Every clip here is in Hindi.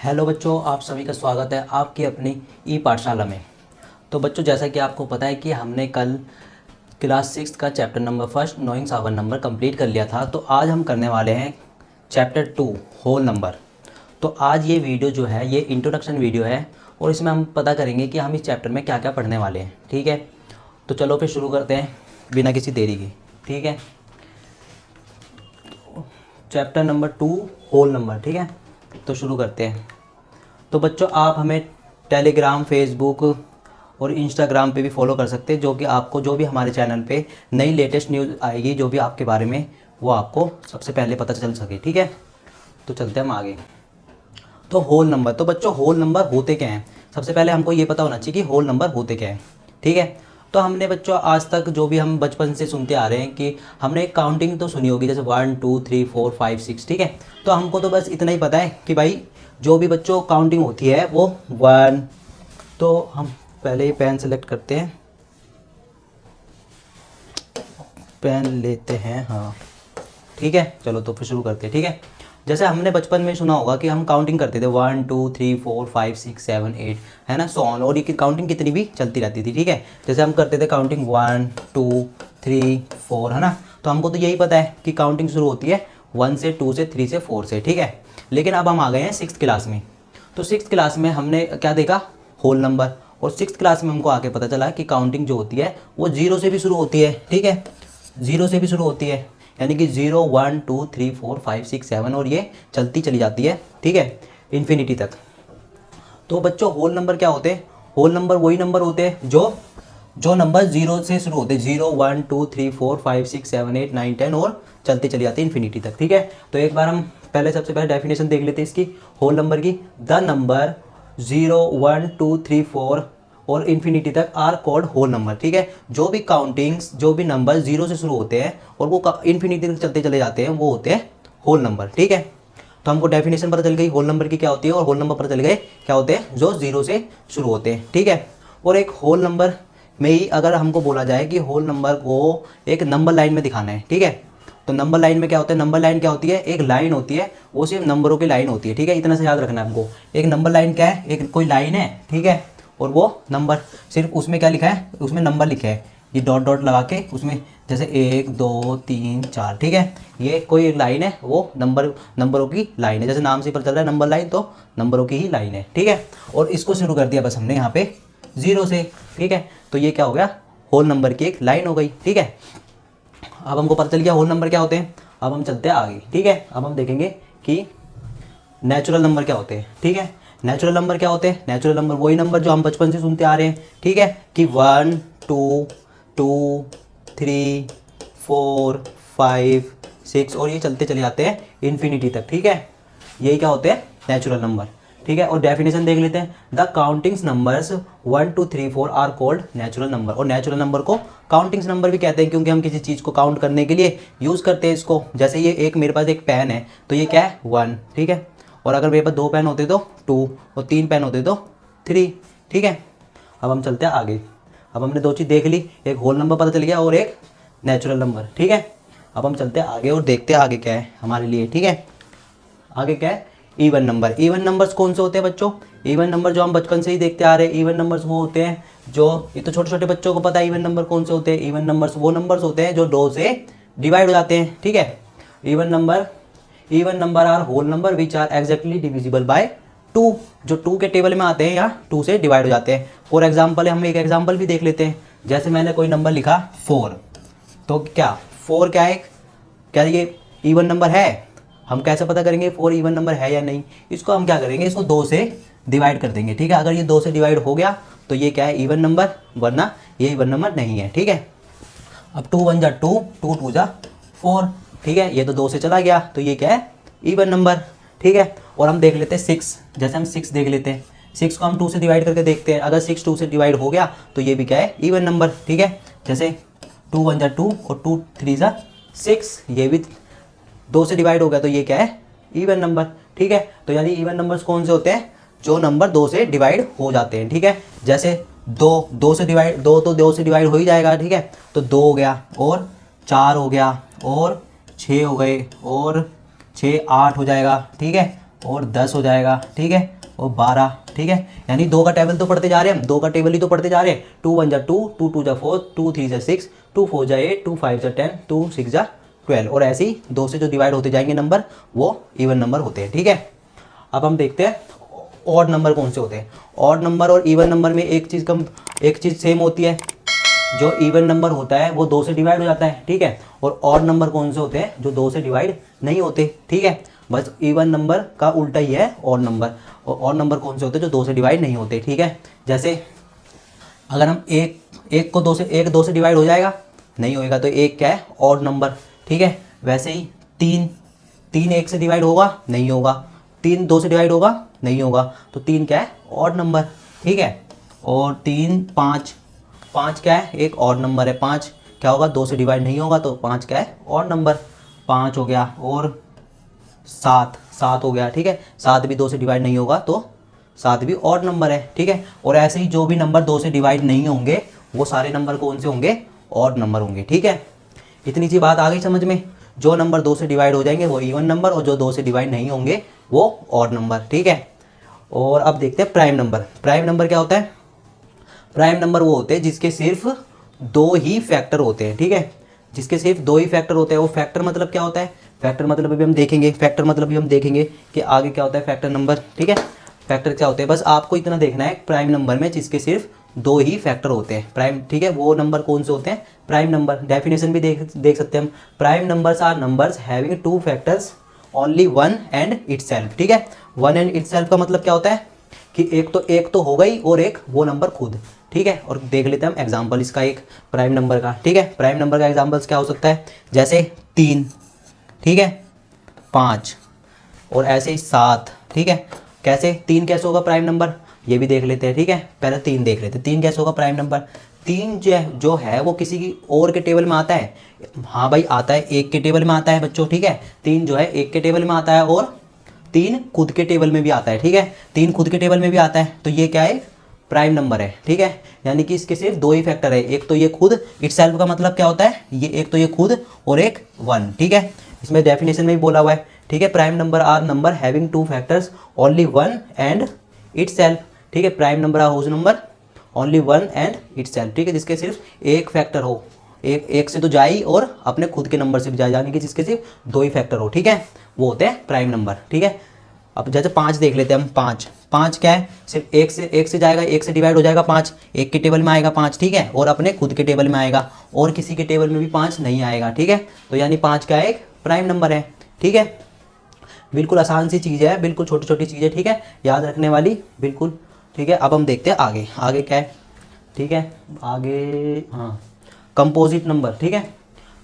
हेलो बच्चों, आप सभी का स्वागत है आपकी अपनी ई पाठशाला में। तो बच्चों, जैसा कि आपको पता है कि हमने कल क्लास 6 का चैप्टर नंबर फर्स्ट नोइंग सावन नंबर कंप्लीट कर लिया था। तो आज हम करने वाले हैं चैप्टर 2 होल नंबर। तो आज ये वीडियो जो है ये इंट्रोडक्शन वीडियो है और इसमें हम पता करेंगे कि हम इस चैप्टर में क्या क्या पढ़ने वाले हैं। ठीक है, तो चलो फिर शुरू करते हैं बिना किसी देरी के। ठीक है, चैप्टर नंबर 2 होल नंबर। ठीक है, तो शुरू करते हैं। तो बच्चों, आप हमें टेलीग्राम, फेसबुक और इंस्टाग्राम पे भी फॉलो कर सकते हैं, जो कि आपको जो भी हमारे चैनल पे नई लेटेस्ट न्यूज़ आएगी जो भी आपके बारे में, वो आपको सबसे पहले पता चल सके। ठीक है, तो चलते हैं हम आगे। तो होल नंबर, तो बच्चों होल नंबर होते क्या हैं? सबसे पहले हमको ये पता होना चाहिए कि होल नंबर होते क्या हैं। ठीक है, तो हमने बच्चों आज तक जो भी हम बचपन से सुनते आ रहे हैं कि हमने काउंटिंग तो सुनी होगी, जैसे 1 2 3 4 5 6। ठीक है, तो हमको तो बस इतना ही पता है कि भाई जो भी बच्चों काउंटिंग होती है वो 1। तो हम पहले ही पेन सेलेक्ट करते हैं, पेन लेते हैं। हाँ ठीक है, चलो तो फिर शुरू करते हैं। ठीक है, जैसे हमने बचपन में सुना होगा कि हम काउंटिंग करते थे 1 2 3 4 5 6 7 8, है ना, सो ऑन। और ये काउंटिंग कितनी भी चलती रहती थी। ठीक है, जैसे हम करते थे काउंटिंग 1 2 3 4, है ना। तो हमको तो यही पता है कि काउंटिंग शुरू होती है 1 से 2 से 3 से 4 से। ठीक है, लेकिन अब हम आ गए हैं 6th क्लास में। तो 6th क्लास में हमने क्या देखा? Whole number. और 6th क्लास में हमको आके पता चला कि काउंटिंग जो होती है वो 0 से भी शुरू होती है। ठीक है, 0 से भी शुरू होती है, यानी कि 0 1 2 3 4 5 6 7 और ये चलती चली जाती है। ठीक है, इन्फिनिटी तक। तो बच्चों होल नंबर क्या होते हैं? होल नंबर वही नंबर होते हैं जो नंबर 0 से शुरू होते हैं, 0 1 2 3 4 5 6 7 8 9 10 और चलती चली जाती है इन्फिनिटी तक। ठीक है, तो एक बार हम सबसे पहले डेफिनेशन देख लेते हैं इसकी होल नंबर की। द नंबर 0 1 2 3 4 और इन्फिनिटी तक आर कॉल्ड होल नंबर। ठीक है, जो भी काउंटिंग्स, जो भी नंबर 0 से शुरू होते हैं और वो इन्फिनिटी तक चलते चले जाते हैं, वो होते हैं होल नंबर। ठीक है, तो हमको डेफिनेशन पता चल गई होल नंबर की क्या होती है और होल नंबर पता चल गए क्या होते हैं जो 0 से शुरू होते हैं। ठीक है, और एक होल नंबर में ही अगर हमको बोला जाए कि होल नंबर को एक नंबर लाइन में दिखाना है। ठीक है, तो नंबर लाइन में क्या होता है? नंबर लाइन क्या होती है? एक लाइन होती है, वो सिर्फ नंबरों की लाइन होती है। ठीक है, इतना से याद रखना है हमको। एक नंबर लाइन क्या है? एक कोई लाइन है, ठीक है, और वो नंबर, सिर्फ उसमें क्या लिखा है? उसमें नंबर लिखे है, ये डॉट डॉट लगा के उसमें, जैसे 1 2 3 4। ठीक है, ये कोई एक लाइन है, वो नंबरों की लाइन है। जैसे नाम से पता चल रहा है नंबर लाइन, तो नंबरों की ही लाइन है। ठीक है, और इसको शुरू कर दिया बस हमने यहाँ पे 0 से। ठीक है, तो ये क्या हो गया? होल नंबर की एक लाइन हो गई। ठीक है, अब हमको पता चल गया होल नंबर क्या होते हैं। अब हम चलते हैं आगे। ठीक है, अब हम देखेंगे कि नेचुरल नंबर क्या होते हैं। ठीक है, नेचुरल नंबर क्या होते हैं? नेचुरल नंबर वही नंबर जो हम बचपन से सुनते आ रहे हैं। ठीक है, कि 1 2 2 3 4 5 6 और ये चलते चले जाते हैं इन्फिनिटी तक। ठीक है, यही क्या होते हैं? Natural number. ठीक है, और डेफिनेशन देख लेते हैं। The countings numbers 1 2 3 4 are called natural number. और नेचुरल नंबर को काउंटिंग्स नंबर भी कहते हैं, क्योंकि हम किसी चीज़ को काउंट करने के लिए यूज़ करते हैं इसको। जैसे ये एक मेरे पास एक पेन है, तो ये क्या है? 1। ठीक है, और अगर मेरे पास 2 पेन होते तो 2 और 3 पेन होते तो 3। ठीक है, अब हम चलते हैं आगे। अब हमने 2 चीज़ देख ली, एक होल नंबर पता चल गया और एक नेचुरल नंबर। ठीक है, अब हम चलते हैं आगे और देखते हैं आगे क्या है हमारे लिए। ठीक है, आगे क्या है? Even number. इवन नंबर्स कौन से होते हैं बच्चों? इवन नंबर जो हम बचपन से ही देखते आ रहे हैं, इवन नंबर्स वो होते हैं जो, ये तो छोटे छोटे बच्चों को पता है इवन नंबर कौन से होते हैं। इवन नंबर्स वो नंबर्स होते हैं जो 2 से डिवाइड हो जाते हैं। ठीक है, even number are whole number which are exactly divisible by 2, जो 2 के टेबल में आते हैं या 2 से डिवाइड हो जाते हैं। फॉर एग्जाम्पल, हम एक एग्जाम्पल भी देख लेते हैं। जैसे मैंने कोई नंबर लिखा 4, तो क्या 4 क्या है? क्या ये इवन नंबर है? हम कैसे पता करेंगे 4 इवन नंबर है या नहीं? इसको हम क्या करेंगे? इसको 2 से डिवाइड कर देंगे। ठीक है, अगर ये 2 से डिवाइड हो गया तो ये क्या है? इवन नंबर, वरना ये इवन नंबर नहीं है। ठीक है, अब 2 1 जा 2, 2 2 जा 4। ठीक है, ये तो 2 से चला गया, तो ये क्या है? Even number. ठीक है, और हम देख लेते हैं 6। जैसे हम 6 देख लेते हैं, 6 को हम 2 से डिवाइड करके देखते हैं। अगर 6 2 से डिवाइड हो गया तो ये भी क्या है? Even number. ठीक है, जैसे 2 1 जा 2 और 2 3 जा 6, ये भी 2 से डिवाइड हो गया, तो ये क्या है? Even number. ठीक है, तो यानी इवन नंबर्स कौन से होते हैं? जो नंबर 2 से डिवाइड हो जाते हैं। ठीक है, जैसे 2 से डिवाइड, 2 तो 2 से डिवाइड हो ही जाएगा। ठीक है, तो 2 हो गया और 4 हो गया और 6 हो गए और 6 8 हो जाएगा। ठीक है, और 10 हो जाएगा, ठीक है, और 12, ठीक है। यानी 2 का टेबल तो पढ़ते जा रहे हैं हम, 2 का टेबल ही तो पढ़ते जा रहे हैं। 2 1 जा 2, 2 2 जा 4, 2 3 जा 6, 2 4 जा 8, 2 5 जा 10, 2 6 जा 12, और ऐसे ही 2 से जो डिवाइड होते जाएंगे नंबर वो इवन नंबर होते हैं, ठीक है। अब हम देखते हैं ऑड नंबर कौन से होते हैं। ऑड नंबर और इवन नंबर में एक चीज़ सेम होती है, जो इवन नंबर होता है वो 2 से डिवाइड हो जाता है, ठीक है। और ऑड नंबर कौन से होते हैं, जो 2 से डिवाइड नहीं होते, ठीक है। बस इवन नंबर का उल्टा ही है ऑड नंबर। और ऑड नंबर कौन से होते हैं, जो 2 से डिवाइड नहीं होते, ठीक है। जैसे अगर हम एक को 2 से डिवाइड हो जाएगा, नहीं होएगा, तो एक क्या है, ऑड नंबर, ठीक है। वैसे ही 3 1 से डिवाइड होगा, नहीं होगा। 3 2 से डिवाइड होगा, नहीं होगा, तो 3 क्या है, ऑड नंबर, ठीक है। और 3 5 क्या है, एक ऑड नंबर है। 5 क्या होगा, 2 से डिवाइड नहीं होगा, तो 5 क्या है, ऑड नंबर, 5 हो गया। और 7 हो गया, ठीक है। 7 भी 2 से डिवाइड नहीं होगा, तो 7 भी ऑड नंबर है, ठीक है। और ऐसे ही जो भी नंबर 2 से डिवाइड नहीं होंगे वो सारे नंबर कौन से होंगे, ऑड नंबर होंगे, ठीक है। इतनी सी बात आ गई समझ में। जो नंबर 2 से डिवाइड हो जाएंगे वो इवन नंबर, और जो 2 से डिवाइड नहीं होंगे वो ऑड नंबर, ठीक है। और अब देखते हैं प्राइम नंबर। प्राइम नंबर क्या होता है, प्राइम नंबर वो होते हैं जिसके सिर्फ 2 ही फैक्टर होते हैं, ठीक है। जिसके सिर्फ 2 ही फैक्टर होते हैं। वो फैक्टर मतलब क्या होता है, फैक्टर मतलब अभी हम देखेंगे, फैक्टर मतलब भी हम देखेंगे कि आगे क्या होता है फैक्टर नंबर, ठीक है। फैक्टर क्या होते हैं, बस आपको इतना देखना है प्राइम नंबर में जिसके सिर्फ 2 ही फैक्टर होते हैं, प्राइम, ठीक है। वो नंबर कौन से होते हैं, प्राइम नंबर। डेफिनेशन भी देख सकते हैं हम। Prime numbers are numbers having 2 factors only 1 and itself, ठीक है। 1 एंड इटसेल्फ का मतलब क्या होता है कि एक तो होगा ही, और एक वो नंबर खुद, ठीक है। और देख लेते हैं हम एग्जांपल इसका एक प्राइम नंबर का, ठीक है। प्राइम नंबर का एग्जांपल्स क्या हो सकता है, जैसे 3, ठीक है, 5, और ऐसे ही 7, ठीक है। कैसे 3 कैसे होगा प्राइम नंबर, ये भी देख लेते हैं, ठीक है। पहले 3 देख लेते हैं, 3 कैसे होगा प्राइम नंबर। 3 जो है वो किसी की और के टेबल में आता है, हाँ भाई आता है, 1 के टेबल में आता है बच्चों, ठीक है। 3 जो है 1 के टेबल में आता है, और 3 खुद के टेबल में भी आता है, ठीक है। 3 खुद के टेबल में भी आता है, तो ये क्या है, प्राइम नंबर है, ठीक है। यानी कि इसके सिर्फ 2 ही फैक्टर है, एक तो ये खुद, इटसेल्फ का मतलब क्या होता है, ये एक तो ये खुद और एक 1, ठीक है। इसमें डेफिनेशन में भी बोला हुआ है, ठीक है। Prime number are number having 2 factors only 1 and itself, ठीक है। Prime number are whose number only 1 and itself, ठीक है। जिसके सिर्फ एक फैक्टर हो, एक से तो जाए और अपने खुद के नंबर से भी जाए, यानी कि जिसके सिर्फ 2 ही फैक्टर हो, ठीक है, वो होते हैं प्राइम नंबर, ठीक है। अब जैसे 5 देख लेते हैं हम। 5 क्या है, सिर्फ एक से जाएगा, 1 से डिवाइड हो जाएगा 5, एक के टेबल में आएगा 5, ठीक है, और अपने खुद के टेबल में आएगा, और किसी के टेबल में भी 5 नहीं आएगा, ठीक है। तो यानी 5 का एक प्राइम नंबर है, ठीक है। बिल्कुल आसान सी चीज़ है, बिल्कुल छोटी छोटी चीज़ है, ठीक है, याद रखने वाली, बिल्कुल, ठीक है। अब हम देखते हैं आगे, आगे क्या है, ठीक है। आगे हाँ, कंपोजिट नंबर, ठीक है।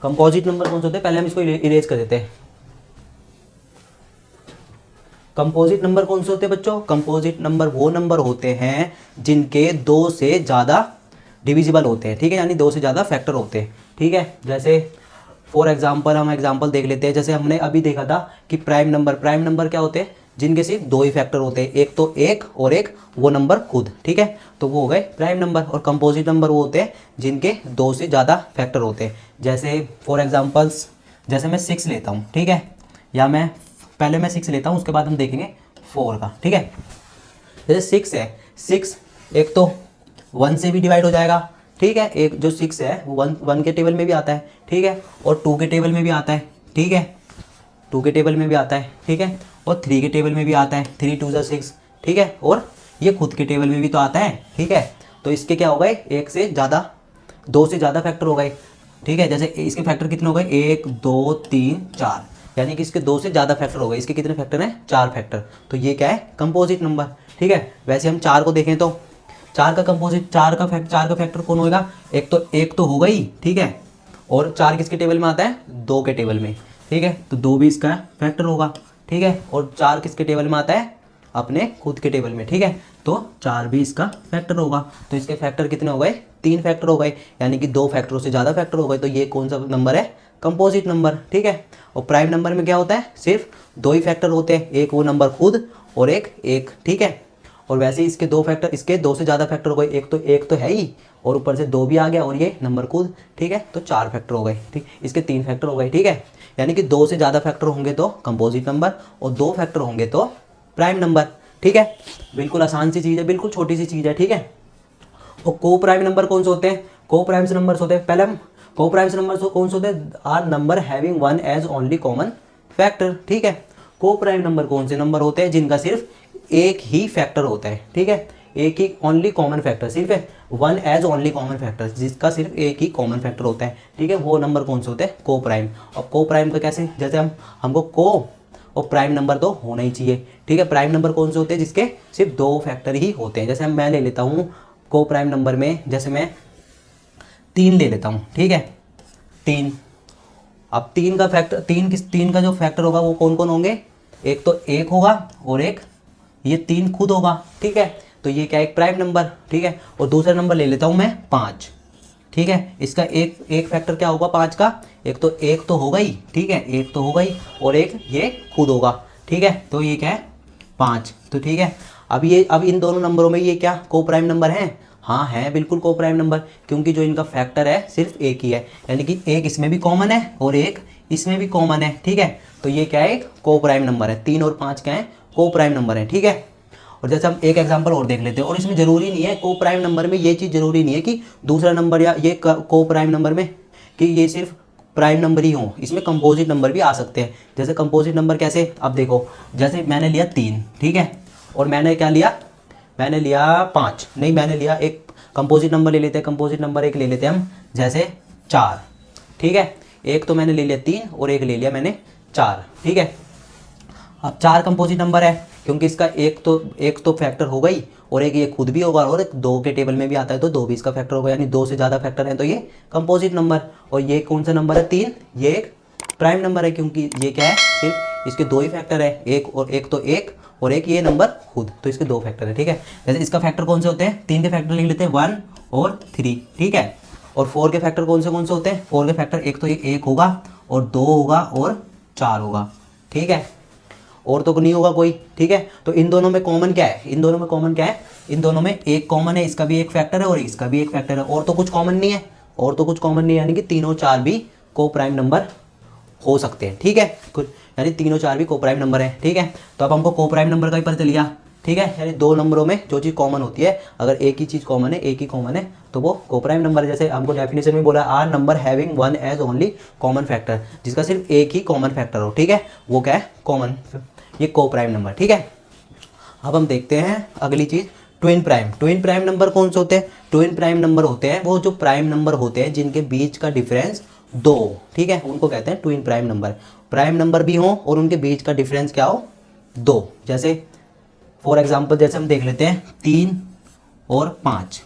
कंपोजिट नंबर कौन से होते हैं, पहले हम इसको इरेज कर देते हैं। कंपोजिट नंबर कौन से होते हैं बच्चों, कंपोजिट नंबर वो नंबर होते हैं जिनके 2 से ज़्यादा डिविजिबल होते हैं, ठीक है, यानी 2 से ज़्यादा फैक्टर होते हैं, ठीक है। जैसे फॉर एग्जांपल हम एग्जांपल देख लेते हैं। जैसे हमने अभी देखा था कि प्राइम नंबर क्या होते हैं, जिनके सिर्फ 2 ही फैक्टर होते हैं, एक तो एक और एक वो नंबर खुद, ठीक है, तो वो हो गए प्राइम नंबर। और कंपोजिट नंबर वो होते हैं जिनके 2 से ज़्यादा फैक्टर होते हैं। जैसे फॉर एग्जांपल्स, जैसे मैं 6 लेता हूँ, ठीक है, या मैं पहले मैं 6 लेता हूँ, उसके बाद हम देखेंगे 4 का, ठीक है। जैसे 6 है, 6 एक तो 1 से भी डिवाइड हो जाएगा, ठीक है। एक जो 6 है वो 1 के टेबल में भी आता है, ठीक है, और 2 के टेबल में भी आता है, ठीक है, 2 के टेबल में भी आता है, ठीक है, और 3 के टेबल में भी आता है, 3 2 जा 6, ठीक है, और ये खुद के टेबल में भी तो आता है, ठीक है। तो इसके क्या हो गए, 1 से ज़्यादा, 2 से ज़्यादा फैक्टर हो गए, ठीक है। जैसे इसके फैक्टर कितने हो गए, 1 2 3 4, यानी कि इसके 2 से ज़्यादा फैक्टर हो गए। इसके कितने फैक्टर हैं, 4 फैक्टर, तो ये क्या है, कंपोजिट नंबर, ठीक है। वैसे हम 4 को देखें तो 4 का कंपोजिट, 4 का फैक्टर कौन होगा, एक तो होगा ही, ठीक है, और 4 किसके टेबल में आता है, 2 के टेबल में, ठीक है, तो 2 भी इसका फैक्टर होगा, ठीक है। और 4 किसके टेबल में आता है, अपने खुद के टेबल में, ठीक है, तो 4 भी इसका फैक्टर होगा। तो इसके फैक्टर कितने हो गए, 3 फैक्टर हो गए, यानी कि 2 फैक्टरों से ज़्यादा फैक्टर हो गए। तो ये कौन सा नंबर है, कंपोजिट नंबर, ठीक है। और प्राइम नंबर में क्या होता है, सिर्फ 2 ही फैक्टर होते हैं, एक वो नंबर खुद और एक, ठीक है। और वैसे ही इसके 2 फैक्टर, इसके 2 से ज़्यादा फैक्टर हो गए, एक तो है ही, और ऊपर से 2 भी आ गया, और ये नंबर खुद, ठीक है, तो 4 फैक्टर हो गए, ठीक, इसके 3 फैक्टर हो गए, ठीक है। यानी कि 2 से ज़्यादा फैक्टर होंगे तो कंपोजिट नंबर, और 2 फैक्टर होंगे तो प्राइम नंबर, ठीक है। बिल्कुल आसान सी चीज़ है, बिल्कुल छोटी सी चीज़ है, ठीक है। और को प्राइम नंबर कौन से होते हैं? को प्राइम्स नंबर्स होते हैं, पहले हम को प्राइम्स नंबर्स कौन से होते हैं? Are number having one as only common factor, ठीक है। को प्राइम नंबर कौन से नंबर होते हैं जिनका सिर्फ एक ही फैक्टर होता है, ठीक है, एक ही ओनली कॉमन फैक्टर, सिर्फ है one as only common factor, जिसका सिर्फ एक ही कॉमन फैक्टर होता है, ठीक है, वो नंबर कौन से होते हैं? को प्राइम। और को प्राइम का कैसे, जैसे हमको को और प्राइम नंबर तो होना ही चाहिए, ठीक है। प्राइम नंबर कौन से होते हैं? जिसके सिर्फ दो फैक्टर ही होते हैं। जैसे मैं ले लेता हूँ को प्राइम नंबर में, जैसे मैं 3 ले लेता हूँ, ठीक है, 3। अब 3 का फैक्टर, 3 का जो फैक्टर होगा वो कौन कौन होंगे? एक तो 1 होगा और एक ये 3 खुद होगा, ठीक है। तो ये क्या, एक प्राइम नंबर, ठीक है। और दूसरा नंबर ले लेता हूँ मैं 5, ठीक है। इसका एक फैक्टर क्या होगा 5 का? एक तो होगा ही, ठीक है, एक तो होगा ही, और एक ये खुद होगा, ठीक है। तो ये क्या है? 5, तो ठीक है। अब इन दोनों नंबरों में ये क्या को प्राइम नंबर है? हाँ है, बिल्कुल को प्राइम नंबर, क्योंकि जो इनका फैक्टर है सिर्फ एक ही है, यानी कि एक इसमें भी कॉमन है और एक इसमें भी कॉमन है, ठीक है। तो ये क्या है? एक को प्राइम नंबर है। 3 और 5 क्या है? को प्राइम नंबर है, ठीक है। और जैसे हम एक एग्जांपल और देख लेते हैं, और इसमें जरूरी नहीं है को प्राइम नंबर में ये चीज़ जरूरी नहीं है कि दूसरा नंबर या ये को प्राइम नंबर में कि ये सिर्फ प्राइम नंबर ही हो, इसमें कंपोजिट नंबर भी आ सकते हैं। जैसे कंपोजिट नंबर कैसे? अब देखो, जैसे मैंने लिया 3, ठीक है, और मैंने क्या लिया? मैंने लिया 5, नहीं मैंने लिया एक कंपोजिट नंबर ले लेते हैं, कंपोजिट नंबर एक ले लेते हैं हम, जैसे 4, ठीक है। एक तो मैंने ले लिया 3 और एक ले लिया मैंने 4, ठीक है। अब 4 कंपोजिट नंबर है, क्योंकि इसका एक तो फैक्टर होगा ही, और एक ये खुद भी होगा, और एक 2 के टेबल में भी आता है तो 2 भी इसका फैक्टर होगा, यानी 2 से ज़्यादा फैक्टर है तो ये कंपोजिट नंबर। और ये कौन सा नंबर है? 3, ये एक प्राइम नंबर है, क्योंकि ये क्या है? सिर्फ इसके 2 ही फैक्टर है, एक और एक ये नंबर खुद, तो इसके 2 फैक्टर है, ठीक है। जैसे इसका फैक्टर कौन से होते हैं? 3 के फैक्टर लिख लेते हैं 1 और 3, ठीक है। और 4 के फैक्टर कौन से होते हैं? 4 के फैक्टर एक तो एक होगा और 2 होगा और 4 होगा, ठीक है, और तो नहीं होगा कोई, ठीक है। तो इन दोनों में कॉमन क्या है? इन दोनों में कॉमन क्या है? इन दोनों में एक कॉमन है, इसका भी एक फैक्टर है और इसका भी एक फैक्टर है, और तो कुछ कॉमन नहीं है, और तो कुछ कॉमन नहीं है, यानी कि 3 और 4 भी को प्राइम नंबर हो सकते हैं, ठीक है। कुछ यानी 3 और 4 भी को प्राइम नंबर है, ठीक है। तो अब हमको को प्राइम नंबर का ही पता चल गया, ठीक है, यानी दो नंबरों में जो चीज़ कॉमन होती है, अगर एक ही चीज़ कॉमन है, एक ही कॉमन है, तो वो को प्राइम नंबर है। जैसे हमको डेफिनेशन में बोला are number having one as only common factor, जिसका सिर्फ एक ही कॉमन फैक्टर हो, ठीक है, वो क्या है? कॉमन, ये को प्राइम नंबर, ठीक है। अब हम देखते हैं अगली चीज़, twin prime. Twin prime number कौन से होते हैं? ट्विन प्राइम नंबर होते हैं वो जो प्राइम नंबर होते हैं जिनके बीच का डिफरेंस 2, ठीक है, उनको कहते हैं twin prime number. Prime number भी हो और उनके बीच का डिफरेंस क्या हो? 2। जैसे फॉर एग्जांपल जैसे हम देख लेते हैं 3 और 5।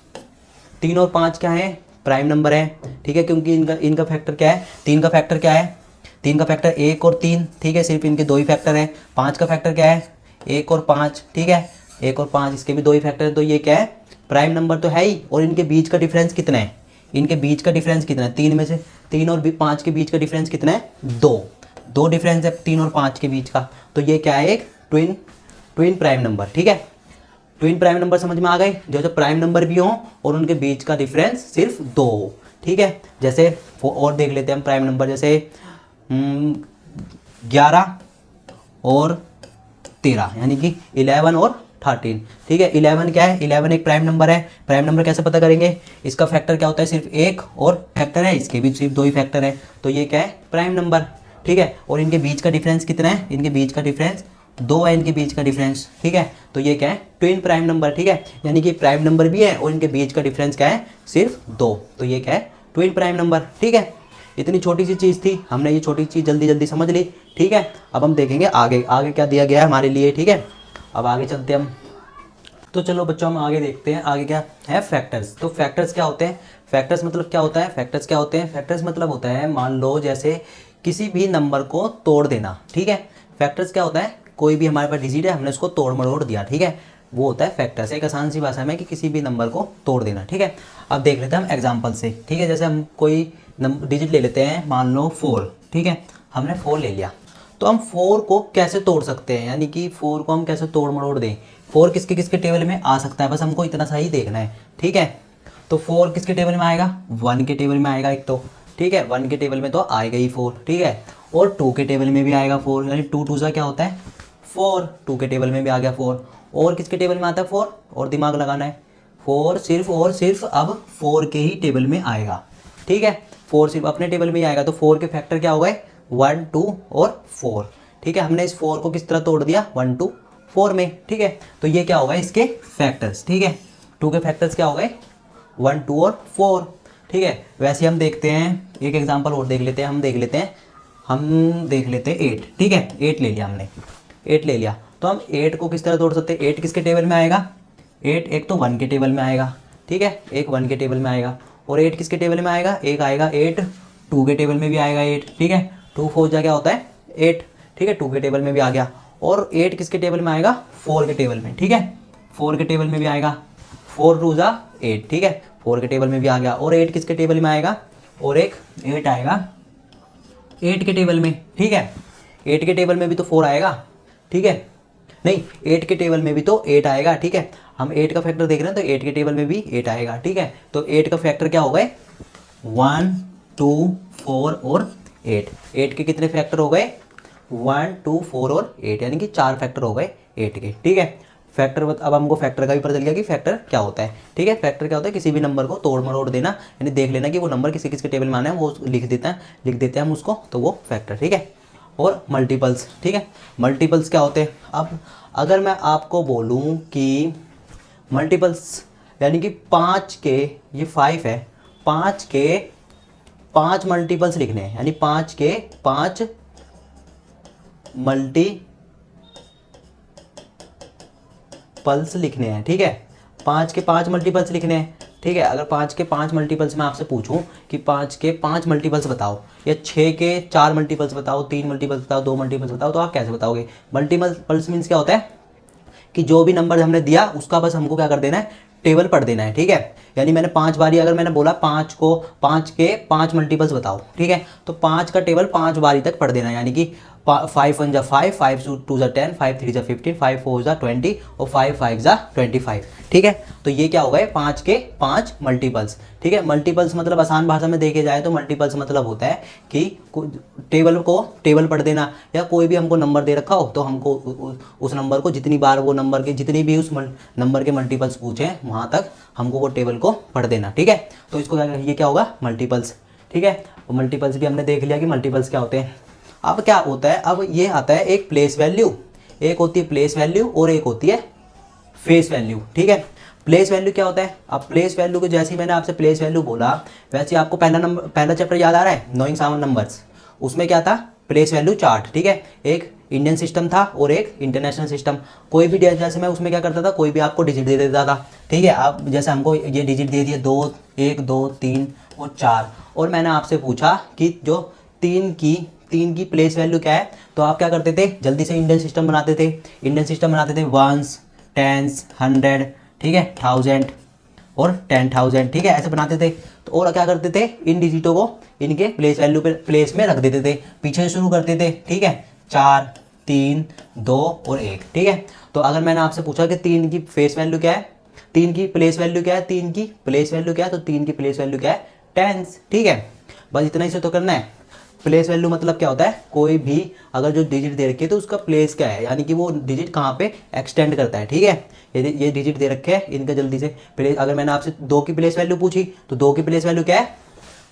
3 और 5 क्या है? प्राइम नंबर है, ठीक है, क्योंकि इनका फैक्टर क्या है? 3 का फैक्टर क्या है? 3 का फैक्टर 1 और 3, ठीक है, सिर्फ इनके 2 ही फैक्टर है। 5 का फैक्टर क्या है? 1 और 5, ठीक है, 1 और 5, इसके भी 2 ही फैक्टर है, तो ये क्या है? प्राइम नंबर तो है ही। और इनके बीच का डिफरेंस कितना है? इनके बीच का डिफरेंस कितना है? 3 में से 3 और 5 के बीच का डिफरेंस कितना है? 2 डिफरेंस है 3 और 5 के बीच का, तो ये क्या है? एक ट्विन प्राइम नंबर, ठीक है। ट्विन प्राइम नंबर समझ में आ गए? जो प्राइम नंबर भी हो और उनके बीच का डिफरेंस सिर्फ 2 हो, ठीक है। जैसे और देख लेते हैं हम प्राइम नंबर, जैसे 11 और 13, यानी कि 11 और 13, ठीक है। 11 क्या है? 11 एक प्राइम नंबर है। प्राइम नंबर कैसे पता करेंगे? इसका फैक्टर क्या होता है? सिर्फ एक, और फैक्टर है इसके भी सिर्फ 2 ही फैक्टर है, तो ये क्या है? प्राइम नंबर, ठीक है। और इनके बीच का डिफरेंस कितना है? इनके बीच का डिफरेंस 2 है, इनके बीच का डिफरेंस, ठीक है, तो ये क्या है? ट्विन प्राइम नंबर, ठीक है, यानी कि प्राइम नंबर भी है और इनके बीच का डिफरेंस क्या है? सिर्फ 2, तो ये क्या है? ट्विन प्राइम नंबर, ठीक है। इतनी छोटी सी चीज़ थी, हमने ये छोटी चीज़ जल्दी जल्दी समझ ली, ठीक है। अब हम देखेंगे आगे क्या दिया गया है हमारे लिए, ठीक है। अब आगे चलते हैं हम, तो चलो बच्चों हम आगे देखते हैं आगे क्या है? फैक्टर्स। तो फैक्टर्स क्या होते हैं? फैक्टर्स मतलब क्या होता है? फैक्टर्स क्या होते हैं? फैक्टर्स मतलब होता है, मान लो जैसे किसी भी नंबर को तोड़ देना, ठीक है। फैक्टर्स क्या होता है? कोई भी हमारे पास डिजिट है, हमने उसको तोड़ मरोड़ दिया, ठीक है, वो होता है फैक्टर्स। एक आसान सी भाषा में कि किसी भी नंबर को तोड़ देना, ठीक है। अब देख लेते हैं हम एग्जांपल से, ठीक है। जैसे हम कोई डिजिट ले लेते हैं, मान लो 4, ठीक है, हमने 4 ले लिया, तो हम 4 को कैसे तोड़ सकते हैं, यानी कि 4 को हम कैसे तोड़ मरोड़ दें? 4 किसके किसके टेबल में आ सकता है, बस हमको इतना सा ही देखना है, ठीक है। तो 4 किसके टेबल में आएगा? 1 के टेबल में आएगा एक तो, ठीक है, 1 के टेबल में तो आएगा ही 4, ठीक है, और 2 के टेबल में भी आएगा 4, यानी 2 2 सा क्या होता है? 4, 2 के टेबल में भी आ गया 4, और किसके टेबल में आता है 4, और दिमाग लगाना है, 4 सिर्फ और सिर्फ अब 4 के ही टेबल में आएगा, ठीक है, 4 सिर्फ अपने टेबल में ही आएगा। तो 4 के फैक्टर क्या हो गए, 1, 2 और 4, ठीक है। हमने इस 4 को किस तरह तोड़ दिया, 1, 2, 4 में, ठीक है। तो ये क्या होगा इसके फैक्टर्स, ठीक है, 2 के फैक्टर्स क्या हो गए, 1, 2 और 4, ठीक है। वैसे हम देखते हैं, एक एग्जांपल और देख लेते हैं, हम देख लेते हैं 8, ठीक है, 8 ले लिया हमने, 8 ले लिया। तो हम 8 को किस तरह तोड़ सकते हैं, 8 किसके टेबल में आएगा, 8 एक तो 1 के टेबल में आएगा, ठीक है, एक 1 के टेबल में आएगा, और 8 किसके टेबल में आएगा, एक आएगा 8 2 के टेबल में भी आएगा 8, ठीक है, 2 4 जा क्या होता है 8, ठीक है, 2 के टेबल में भी आ गया, और 8 किसके टेबल में आएगा, 4 के टेबल में, ठीक है, 4 के टेबल में भी आएगा, 4 2 जा 8, ठीक है, 4 के टेबल में भी आ गया, और 8 किसके टेबल में आएगा, और एक 8 आएगा 8 के टेबल में, ठीक है, 8 के टेबल में भी तो 4 आएगा, ठीक है, नहीं 8 के टेबल में भी तो 8 आएगा, ठीक है, हम 8 का फैक्टर देख रहे हैं तो 8 के टेबल में भी 8 आएगा, ठीक है। तो 8 का फैक्टर क्या हो गए, 1 2 4 और 8, 8 के कितने फैक्टर हो गए, 1 2 4 और 8, यानी कि 4 फैक्टर हो गए 8 के, ठीक है। फैक्टर, अब हमको फैक्टर का भी पता चल गया कि फैक्टर क्या होता है, ठीक है। फैक्टर क्या होता है, किसी भी नंबर को तोड़ मरोड़ देना, यानी देख लेना कि वो नंबर किसी किसके टेबल में आना है, वो लिख देते हैं हम उसको, तो वो फैक्टर, ठीक है। और मल्टीपल्स, ठीक है, मल्टीपल्स क्या होते हैं। अब अगर मैं आपको बोलूँ कि मल्टीपल्स यानी कि 5 के, ये 5 है, 5 के 5 मल्टीपल्स लिखने हैं, यानी 5 के 5 मल्टीपल्स लिखने हैं, ठीक है, 5 के 5 मल्टीपल्स लिखने हैं, ठीक है। अगर 5 के 5 मल्टीपल्स मैं आपसे पूछूं कि 5 के 5 मल्टीपल्स बताओ, या 6 के 4 मल्टीपल्स बताओ, 3 मल्टीपल्स बताओ, 2 मल्टीपल्स बताओ, तो आप कैसे बताओगे। मल्टीपल्स मीन्स क्या होता है कि जो भी नंबर हमने दिया उसका बस हमको क्या कर देना है, टेबल पढ़ देना है, ठीक है। यानी मैंने 5 बारी, अगर मैंने बोला 5 को 5 के 5 मल्टीपल्स बताओ, ठीक है, तो 5 का टेबल 5 बारी तक पढ़ देना है, यानी कि 5 1 जा 5, 5 2 जा 10, 5 3 जा 15, 5 4 जा 20 और 5 5 जा 25, ठीक है। तो ये क्या हो गए 5 के 5 मल्टीपल्स, ठीक है। मल्टीपल्स मतलब आसान भाषा में देखे जाए तो मल्टीपल्स मतलब होता है कि टेबल पढ़ देना, या कोई भी हमको नंबर दे रखा हो तो हमको उस नंबर को जितनी बार वो नंबर के जितनी भी उस नंबर के मल्टीपल्स पूछे वहाँ तक हमको वो टेबल को पढ़ देना, ठीक है। तो इसको ये क्या होगा, मल्टीपल्स, ठीक है। मल्टीपल्स भी हमने देख लिया कि मल्टीपल्स क्या होते हैं। अब क्या होता है, अब ये आता है एक प्लेस वैल्यू, एक होती है प्लेस वैल्यू और एक होती है फेस वैल्यू, ठीक है। प्लेस वैल्यू क्या होता है, अब प्लेस वैल्यू को जैसे ही मैंने आपसे प्लेस वैल्यू बोला, वैसे आपको पहला चैप्टर याद आ रहा है, नोइंग साउंड नंबर्स, उसमें क्या था, प्लेस वैल्यू चार्ट, ठीक है। एक इंडियन सिस्टम था और एक इंटरनेशनल सिस्टम। कोई भी जैसे मैं उसमें क्या करता था, कोई भी आपको डिजिट दे देता था, ठीक है। अब जैसे हमको ये डिजिट दे दिए 2 1 2 3 और 4, और मैंने आपसे पूछा कि जो तीन की प्लेस वैल्यू क्या है, तो आप क्या करते थे, जल्दी से इंडियन सिस्टम बनाते थे, वंस, टेंस, 100, ठीक है, 1000 और 10,000, ठीक है, ऐसे बनाते थे। तो और क्या करते थे, इन डिजिटों को इनके प्लेस वैल्यू पे प्लेस में रख देते थे, पीछे से शुरू करते थे, ठीक है, 4 3 2 और 1, ठीक है। तो अगर मैंने आपसे पूछा कि 3 की फेस वैल्यू क्या है, 3 की प्लेस वैल्यू क्या है, 3 की प्लेस वैल्यू क्या है, तो 3 की प्लेस वैल्यू क्या है, टेंस, ठीक है। बस इतना ही से तो करना है। प्लेस वैल्यू मतलब क्या होता है, कोई भी अगर जो डिजिट दे रखी है तो उसका प्लेस क्या है, यानी कि वो डिजिट कहाँ पे एक्सटेंड करता है, ठीक है। ये डिजिट दे रखे हैं, इनका जल्दी से प्लेस, अगर मैंने आपसे 2 की प्लेस वैल्यू पूछी तो 2 की प्लेस वैल्यू क्या है,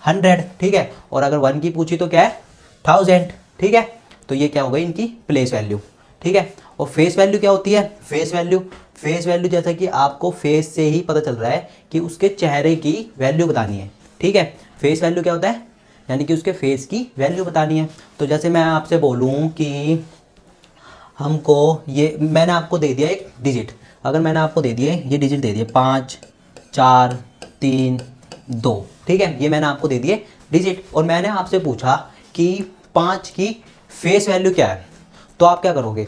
100, ठीक है, और अगर 1 की पूछी तो क्या है, 1000, ठीक है। तो ये क्या हो गई इनकी प्लेस वैल्यू, ठीक है। और फेस वैल्यू क्या होती है, फेस वैल्यू जैसा कि आपको फेस से ही पता चल रहा है कि उसके चेहरे की वैल्यू बतानी है, ठीक है। फेस वैल्यू क्या होता है, यानी कि उसके फेस की वैल्यू बतानी है। तो जैसे मैं आपसे बोलूँ कि हमको ये, मैंने आपको दे दिया एक डिजिट, अगर मैंने आपको दे दिए ये डिजिट दे दिए 5 4 3 2, ठीक है, ये मैंने आपको दे दिए डिजिट, और मैंने आपसे पूछा कि 5 की फेस वैल्यू क्या है, तो आप क्या करोगे।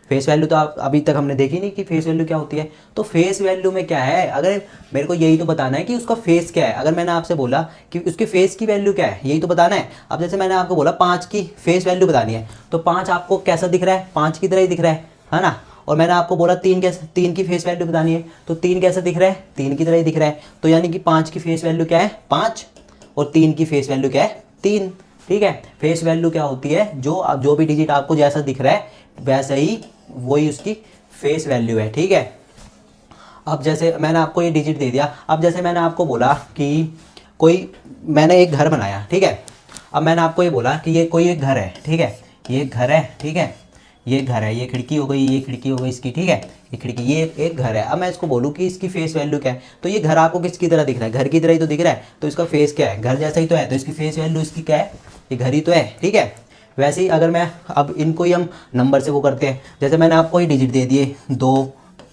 फेस वैल्यू तो आप अभी तक हमने देखी नहीं कि फेस वैल्यू क्या होती है। तो फेस वैल्यू में क्या है, अगर मेरे को यही तो बताना है कि उसका फेस क्या है। अगर मैंने आपसे बोला कि उसके फेस की वैल्यू क्या है, यही तो बताना है। अब जैसे मैंने आपको बोला 5 की फेस वैल्यू बतानी है, तो 5 आपको कैसा दिख रहा है, 5 की तरह ही दिख रहा है ना। और मैंने आपको बोला 3 की फेस वैल्यू बतानी है, तो 3 कैसा दिख रहा है, 3 की तरह ही दिख रहा है। तो यानी कि 5 की फेस वैल्यू क्या है, 5, और 3 की फेस वैल्यू क्या है, 3, ठीक है। फेस वैल्यू क्या होती है, जो भी डिजिट आपको जैसा दिख रहा है वैसे ही वही उसकी फेस वैल्यू है, ठीक है। अब जैसे मैंने आपको ये डिजिट दे दिया, अब जैसे मैंने आपको बोला कि मैंने एक घर बनाया, ठीक है। अब मैंने आपको ये बोला कि ये कोई एक घर है, ठीक है, ये एक घर है, ठीक है, ये घर है, ये खिड़की हो गई, ये खिड़की हो गई इसकी, ठीक है, ये खिड़की, ये एक घर है। अब मैं इसको बोलूँ कि इसकी फेस वैल्यू क्या है, तो ये घर आपको किसकी तरह दिख रहा है, घर की तरह ही तो दिख रहा है, तो इसका फेस क्या है, घर जैसा ही तो है, तो इसकी फेस वैल्यू इसकी क्या है, ये घर ही तो है, ठीक है। वैसे ही अगर मैं अब इनको ही हम नंबर से वो करते हैं, जैसे मैंने आपको ये डिजिट दे दिए 2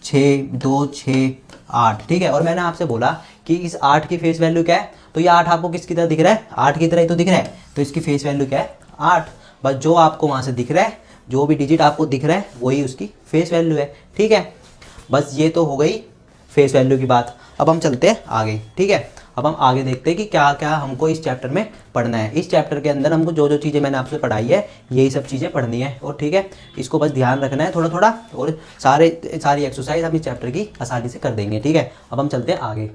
6 8, ठीक है, और मैंने आपसे बोला कि इस 8 की फेस वैल्यू क्या है, तो ये 8 आपको किसकी तरह दिख रहा है, 8 की तरह ही तो दिख रहा है, तो इसकी फेस वैल्यू क्या है 8। बस जो आपको वहाँ से दिख रहा है, जो भी डिजिट आपको दिख रहा है वही उसकी फेस वैल्यू है, ठीक है। बस ये तो हो गई फेस वैल्यू की बात। अब हम चलते हैं आगे, ठीक है। अब हम आगे देखते हैं कि क्या क्या हमको इस चैप्टर में पढ़ना है। इस चैप्टर के अंदर हमको जो जो चीज़ें मैंने आपसे पढ़ाई है यही सब चीज़ें पढ़नी है, और ठीक है, इसको बस ध्यान रखना है थोड़ा थोड़ा, और सारी एक्सरसाइज हम इस चैप्टर की आसानी से कर देंगे, ठीक है। अब हम चलते हैं आगे,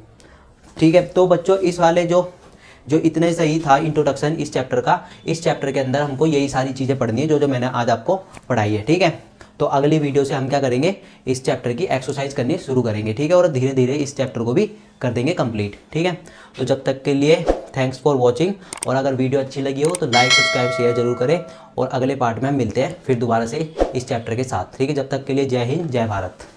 ठीक है। तो बच्चों इस वाले जो इतने सही था इंट्रोडक्शन इस चैप्टर का, इस चैप्टर के अंदर हमको यही सारी चीज़ें पढ़नी है जो मैंने आज आपको पढ़ाई है, ठीक है। तो अगली वीडियो से हम क्या करेंगे, इस चैप्टर की एक्सरसाइज करनी शुरू करेंगे, ठीक है, और धीरे धीरे इस चैप्टर को भी कर देंगे कंप्लीट, ठीक है। तो जब तक के लिए थैंक्स फॉर वॉचिंग, और अगर वीडियो अच्छी लगी हो तो लाइक सब्सक्राइब शेयर जरूर करें, और अगले पार्ट में हम मिलते हैं फिर दोबारा से इस चैप्टर के साथ, ठीक है। जब तक के लिए जय हिंद जय भारत।